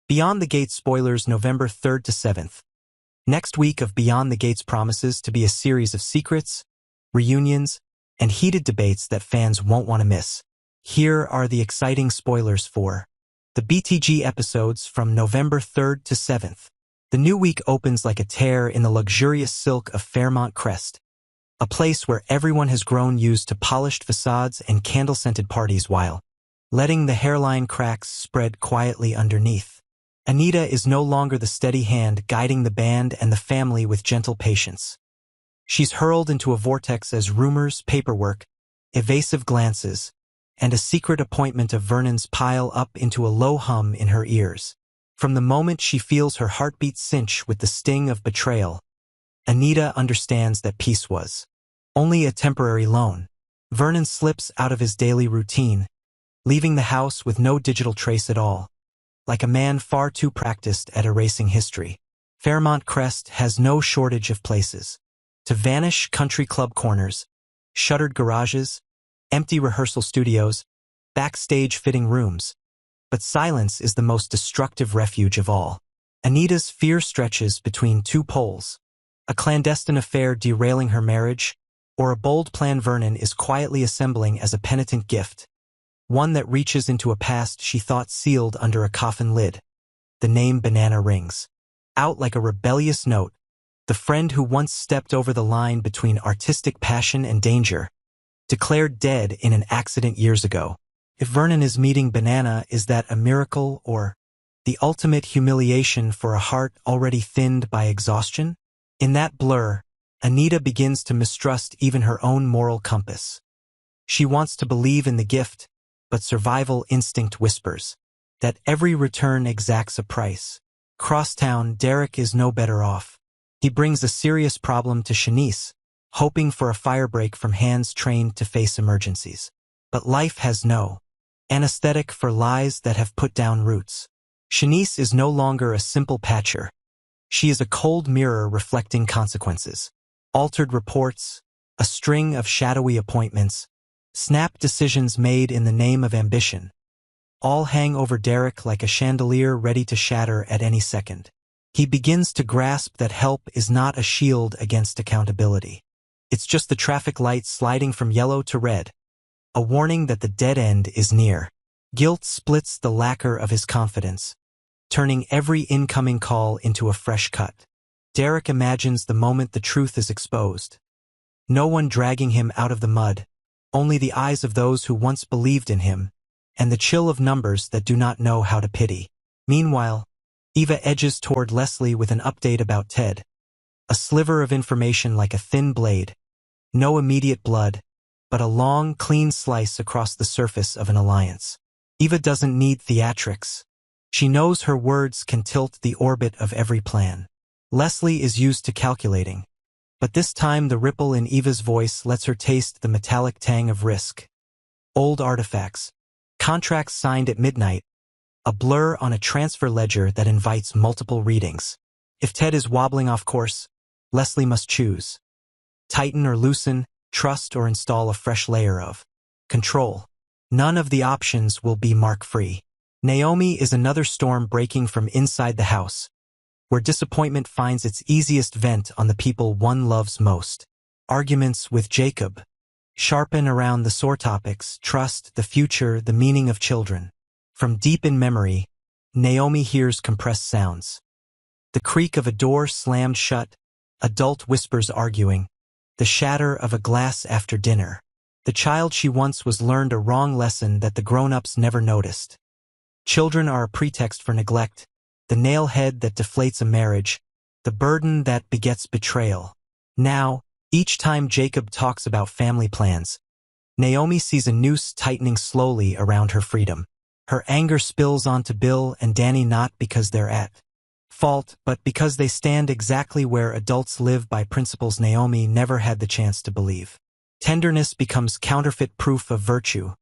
Beyond the Gates spoilers November 3rd to 7th. Next week of Beyond the Gates promises to be a series of secrets, reunions, and heated debates that fans won't want to miss. Here are the exciting spoilers for the BTG episodes from November 3rd to 7th. The new week opens like a tear in the luxurious silk of Fairmont Crest, a place where everyone has grown used to polished facades and candle-scented parties while letting the hairline cracks spread quietly underneath. Anita is no longer the steady hand guiding the band and the family with gentle patience. She's hurled into a vortex as rumors, paperwork, evasive glances, and a secret appointment of Vernon's pile up into a low hum in her ears. From the moment she feels her heartbeat cinch with the sting of betrayal, Anita understands that peace was only a temporary loan. Vernon slips out of his daily routine, leaving the house with no digital trace at all, like a man far too practiced at erasing history. Fairmont Crest has no shortage of places to vanish: country club corners, shuttered garages, empty rehearsal studios, backstage fitting rooms. But silence is the most destructive refuge of all. Anita's fear stretches between two poles: a clandestine affair derailing her marriage, or a bold plan Vernon is quietly assembling as a penitent gift, one that reaches into a past she thought sealed under a coffin lid. The name Banana rings out like a rebellious note, the friend who once stepped over the line between artistic passion and danger, declared dead in an accident years ago. If Vernon is meeting Banana, is that a miracle or the ultimate humiliation for a heart already thinned by exhaustion? In that blur, Anita begins to mistrust even her own moral compass. She wants to believe in the gift, but survival instinct whispers that every return exacts a price. Crosstown, Derek is no better off. He brings a serious problem to Shanice, hoping for a firebreak from hands trained to face emergencies. But life has no anesthetic for lies that have put down roots. Shanice is no longer a simple patcher. She is a cold mirror reflecting consequences. Altered reports, a string of shadowy appointments, snap decisions made in the name of ambition, all hang over Derek like a chandelier ready to shatter at any second. He begins to grasp that help is not a shield against accountability. It's just the traffic light sliding from yellow to red, a warning that the dead end is near. Guilt splits the lacquer of his confidence, turning every incoming call into a fresh cut. Derek imagines the moment the truth is exposed. No one dragging him out of the mud, only the eyes of those who once believed in him, and the chill of numbers that do not know how to pity. Meanwhile, Eva edges toward Leslie with an update about Ted. A sliver of information like a thin blade. No immediate blood, but a long, clean slice across the surface of an alliance. Eva doesn't need theatrics. She knows her words can tilt the orbit of every plan. Leslie is used to calculating, but this time the ripple in Eva's voice lets her taste the metallic tang of risk. Old artifacts, contracts signed at midnight, a blur on a transfer ledger that invites multiple readings. If Ted is wobbling off course, Leslie must choose. Tighten or loosen, trust or install a fresh layer of control. None of the options will be mark-free. Naomi is another storm breaking from inside the house, where disappointment finds its easiest vent on the people one loves most. Arguments with Jacob sharpen around the sore topics: trust, the future, the meaning of children. From deep in memory, Naomi hears compressed sounds. The creak of a door slammed shut, adult whispers arguing, the shatter of a glass after dinner. The child she once was learned a wrong lesson that the grown-ups never noticed. Children are a pretext for neglect, the nail-head that deflates a marriage, the burden that begets betrayal. Now, each time Jacob talks about family plans, Naomi sees a noose tightening slowly around her freedom. Her anger spills onto Bill and Danny, not because they're at fault, but because they stand exactly where adults live by principles Naomi never had the chance to believe. Tenderness becomes counterfeit proof of virtue.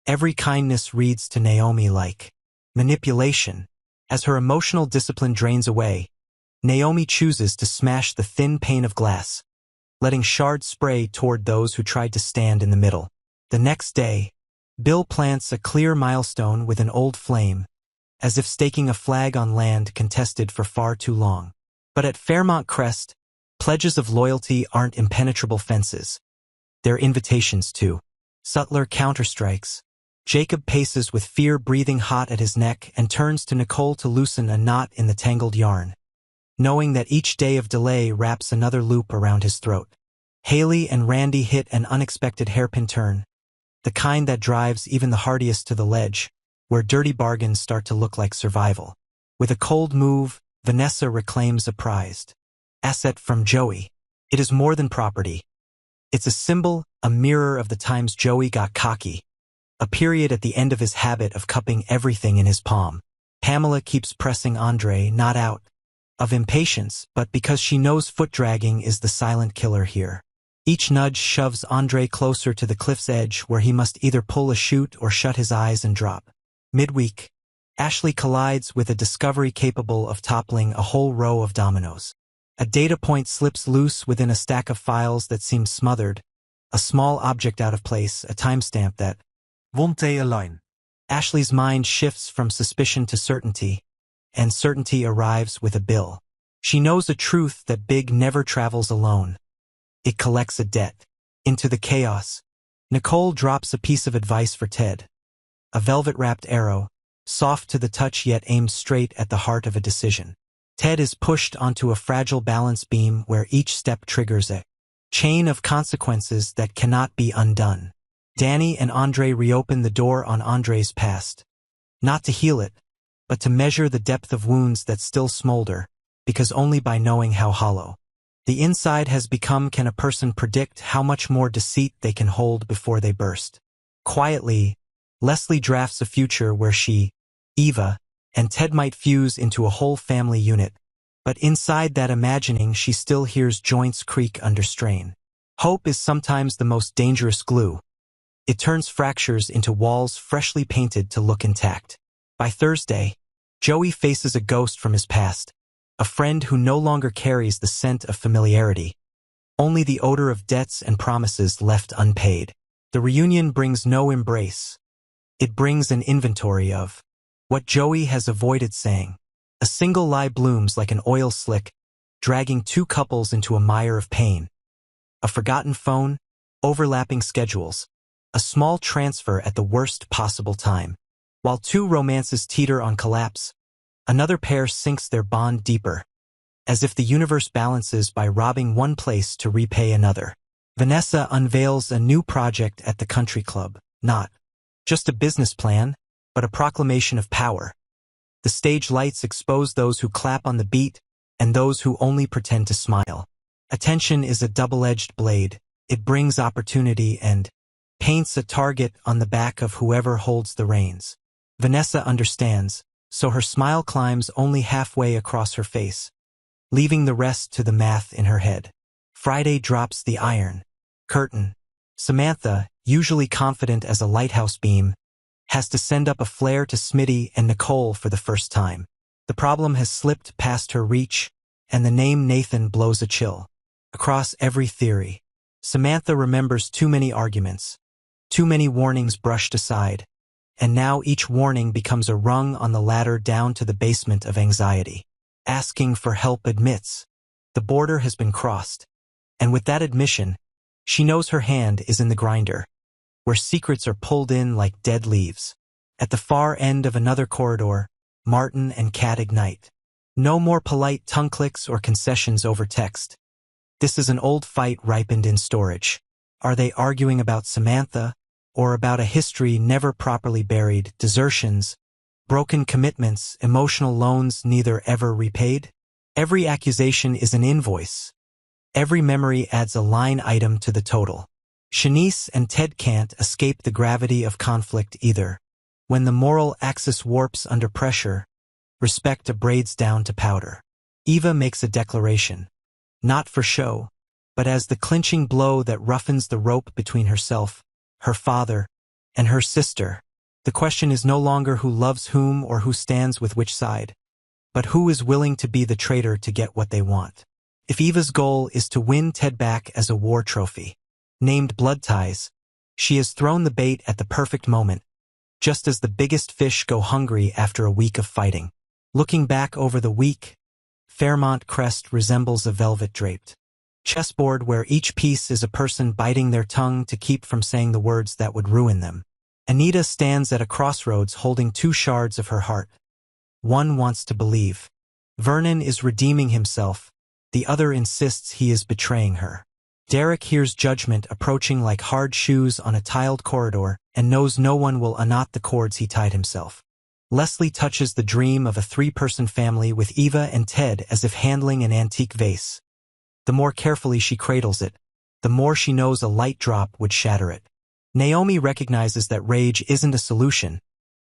Every kindness reads to Naomi like manipulation. As her emotional discipline drains away, Naomi chooses to smash the thin pane of glass, letting shards spray toward those who tried to stand in the middle. The next day, Bill plants a clear milestone with an old flame, as if staking a flag on land contested for far too long. But at Fairmont Crest, pledges of loyalty aren't impenetrable fences. They're invitations to subtler counterstrikes. Jacob paces with fear breathing hot at his neck and turns to Nicole to loosen a knot in the tangled yarn, knowing that each day of delay wraps another loop around his throat. Haley and Randy hit an unexpected hairpin turn, the kind that drives even the hardiest to the ledge, where dirty bargains start to look like survival. With a cold move, Vanessa reclaims a prized asset from Joey. It is more than property. It's a symbol, a mirror of the times Joey got cocky, a period at the end of his habit of cupping everything in his palm. Pamela keeps pressing Andre, not out of impatience, but because she knows foot-dragging is the silent killer here. Each nudge shoves Andre closer to the cliff's edge where he must either pull a chute or shut his eyes and drop. Midweek, Ashley collides with a discovery capable of toppling a whole row of dominoes. A data point slips loose within a stack of files that seems smothered, a small object out of place, a timestamp that won't align. Ashley's mind shifts from suspicion to certainty, and certainty arrives with a bill. She knows a truth that big never travels alone. It collects a debt. Into the chaos, Nicole drops a piece of advice for Ted. A velvet-wrapped arrow, soft to the touch yet aimed straight at the heart of a decision. Ted is pushed onto a fragile balance beam where each step triggers a chain of consequences that cannot be undone. Danny and Andre reopen the door on Andre's past. Not to heal it, but to measure the depth of wounds that still smolder, because only by knowing how hollow the inside has become can a person predict how much more deceit they can hold before they burst. Quietly, Leslie drafts a future where she, Eva, and Ted might fuse into a whole family unit, but inside that imagining she still hears joints creak under strain. Hope is sometimes the most dangerous glue. It turns fractures into walls freshly painted to look intact. By Thursday, Joey faces a ghost from his past, a friend who no longer carries the scent of familiarity, only the odor of debts and promises left unpaid. The reunion brings no embrace. It brings an inventory of what Joey has avoided saying. A single lie blooms like an oil slick, dragging two couples into a mire of pain. A forgotten phone, overlapping schedules, a small transfer at the worst possible time. While two romances teeter on collapse, another pair sinks their bond deeper, as if the universe balances by robbing one place to repay another. Vanessa unveils a new project at the country club, not just a business plan, but a proclamation of power. The stage lights expose those who clap on the beat and those who only pretend to smile. Attention is a double-edged blade. It brings opportunity and paints a target on the back of whoever holds the reins. Vanessa understands, so her smile climbs only halfway across her face, leaving the rest to the math in her head. Friday drops the iron curtain. Samantha, usually confident as a lighthouse beam, has to send up a flare to Smitty and Nicole for the first time. The problem has slipped past her reach, and the name Nathan blows a chill across every theory. Samantha remembers too many arguments, too many warnings brushed aside, and now each warning becomes a rung on the ladder down to the basement of anxiety. Asking for help admits the border has been crossed, and with that admission, she knows her hand is in the grinder, where secrets are pulled in like dead leaves. At the far end of another corridor, Martin and Kat ignite. No more polite tongue clicks or concessions over text. This is an old fight ripened in storage. Are they arguing about Samantha, or about a history never properly buried, desertions, broken commitments, emotional loans neither ever repaid? Every accusation is an invoice. Every memory adds a line item to the total. Shanice and Ted can't escape the gravity of conflict either. When the moral axis warps under pressure, respect abrades down to powder. Eva makes a declaration, not for show, but as the clinching blow that roughens the rope between herself, her father, and her sister. The question is no longer who loves whom or who stands with which side, but who is willing to be the traitor to get what they want. If Eva's goal is to win Ted back as a war trophy, named Blood Ties, she has thrown the bait at the perfect moment. just as the biggest fish go hungry after a week of fighting. Looking back over the week, Fairmont Crest resembles a velvet-draped chessboard where each piece is a person biting their tongue to keep from saying the words that would ruin them. Anita stands at a crossroads holding two shards of her heart. One wants to believe Vernon is redeeming himself, the other insists he is betraying her. Derek hears judgment approaching like hard shoes on a tiled corridor and knows no one will unknot the cords he tied himself. Leslie touches the dream of a three-person family with Eva and Ted as if handling an antique vase. The more carefully she cradles it, the more she knows a light drop would shatter it. Naomi recognizes that rage isn't a solution,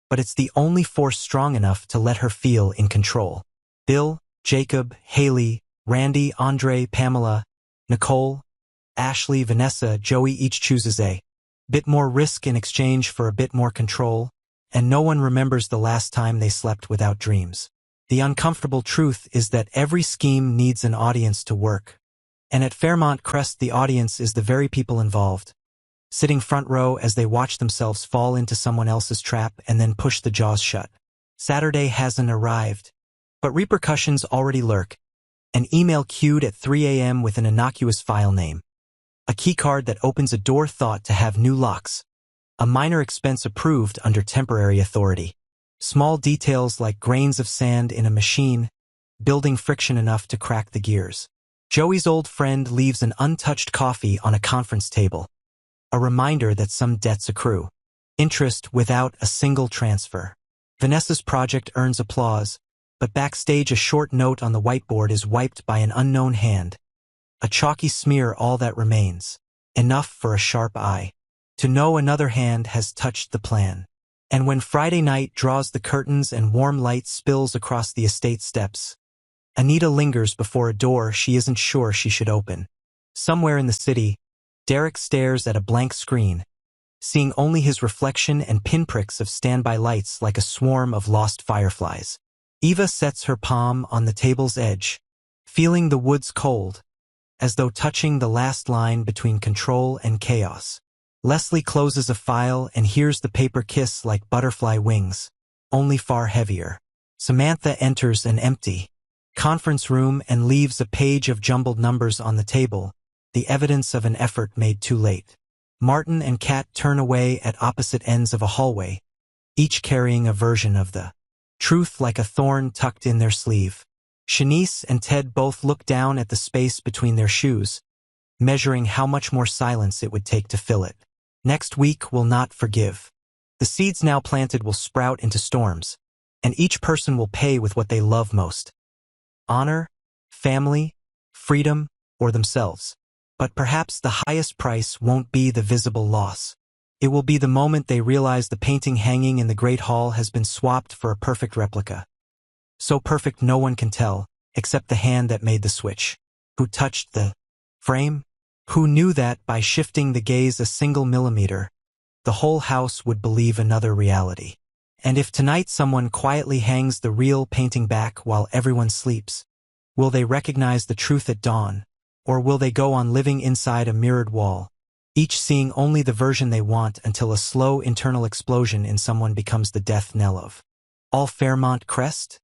but it's the only force strong enough to let her feel in control. Bill, Jacob, Haley, Randy, Andre, Pamela, Nicole, Ashley, Vanessa, Joey each chooses a bit more risk in exchange for a bit more control, and no one remembers the last time they slept without dreams. The uncomfortable truth is that every scheme needs an audience to work. And at Fairmont Crest the audience is the very people involved, sitting front row as they watch themselves fall into someone else's trap and then push the jaws shut. Saturday hasn't arrived, but repercussions already lurk. An email queued at 3 a.m. with an innocuous file name. A keycard that opens a door thought to have new locks. A minor expense approved under temporary authority. Small details like grains of sand in a machine, building friction enough to crack the gears. Joey's old friend leaves an untouched coffee on a conference table. A reminder that some debts accrue. Interest without a single transfer. Vanessa's project earns applause, but backstage a short note on the whiteboard is wiped by an unknown hand. A chalky smear all that remains. Enough for a sharp eye to know another hand has touched the plan. And when Friday night draws the curtains and warm light spills across the estate steps, Anita lingers before a door she isn't sure she should open. Somewhere in the city, Derek stares at a blank screen, seeing only his reflection and pinpricks of standby lights like a swarm of lost fireflies. Eva sets her palm on the table's edge, feeling the woods cold, as though touching the last line between control and chaos. Leslie closes a file and hears the paper kiss like butterfly wings, only far heavier. Samantha enters an empty conference room and leaves a page of jumbled numbers on the table, the evidence of an effort made too late. Martin and Kat turn away at opposite ends of a hallway, each carrying a version of the truth like a thorn tucked in their sleeve. Shanice and Ted both look down at the space between their shoes, measuring how much more silence it would take to fill it. Next week will not forgive. The seeds now planted will sprout into storms, and each person will pay with what they love most. Honor, family, freedom, or themselves. But perhaps the highest price won't be the visible loss. It will be the moment they realize the painting hanging in the Great Hall has been swapped for a perfect replica. So perfect no one can tell, except the hand that made the switch. Who touched the frame? Who knew that by shifting the gaze a single millimeter, the whole house would believe another reality? And if tonight someone quietly hangs the real painting back while everyone sleeps, will they recognize the truth at dawn, or will they go on living inside a mirrored wall, each seeing only the version they want until a slow internal explosion in someone becomes the death knell of all Fairmont Crest?